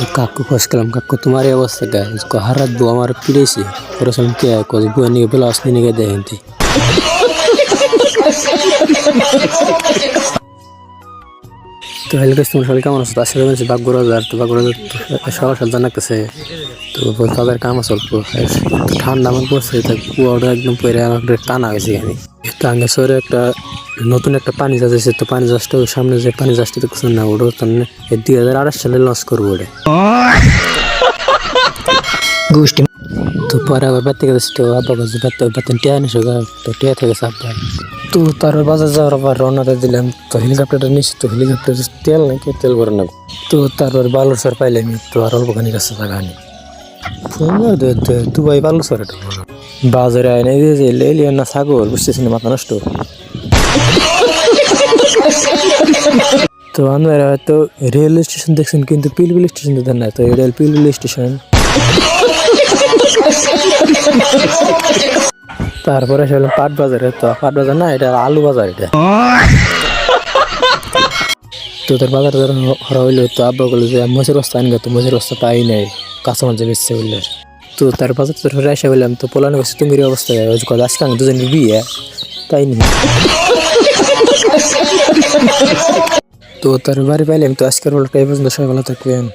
তো কাকু খোঁজ করলাম, কাকু তোমার এই অবস্থা কে? হারাত বউ আমার পিড়েছি ওরকম কে কজ বউ নিয়ে বেলা আসনি নিয়ে দেখেন তো হেল্প তোমার সবাই কেমন আছো? আসলে বলছি বাগবাজার, তো বাগবাজার সবার সাথে জানাতেছে তো তাদের কাম আছে অল্প ঠান্ডা আমার পড়ছে, তা কুয়াটা একদম পরে আমাকে টানা হয়েছে। আমি টাঙ্গে শহরে একটা নতুন একটা পানি জাহাজ আছে, তো পানি জাহাজটা সামনে যে পানি জাহাজটা দেখছেন না, ওটা 2028 সালে লঞ্চ করবো ওটা গোষ্ঠী। তো পরে আবার বাড়তে গেছে, তো আব্বা কাছে বাড়তে টিয়া নিস, তো টিয়া থেকে আব্বা তো তার বাজার যাওয়ার আবার রওনাটা দিলাম। তো হেলিকপ্টারটা নিচ্ছি, তো হেলিকপ্টার তেল নাকি তেল ভরে না, তো তারপর বালুর সার পাইলাম, তো আর অল্পখানি কাছে থাকা নি দুবাই বালুর সার বাজারে আয় না যে লেলিয়ান না সাগর বুঝতেছি না, মাথা নষ্ট। তো আমরা হয়তো রেল স্টেশন দেখছেন, কিন্তু পিলবিল স্টেশন দেখেন না, তো এটা পিলবিল স্টেশন। তারপরে আসলে পাট বাজারে, তো পাট বাজার না, এটা আলু বাজার এটা। তো তার বাজার হরা হইলো, তো আব্বা বললো যে মজুর বস্তা আনবে, তো মজুর বস্তা পাই নাই, কাঁচা মাঝে বেচছে বললে। তো তার বাজার তো এসে বললাম, তো পোলানো গেছে তুমি অবস্থা আজকে দুজনের বিয়ে তাই নি। তো তার বাড়ি পাইলাম, তো আজকের বলটা এই পর্যন্ত, সবাই ভালো থাকবেন।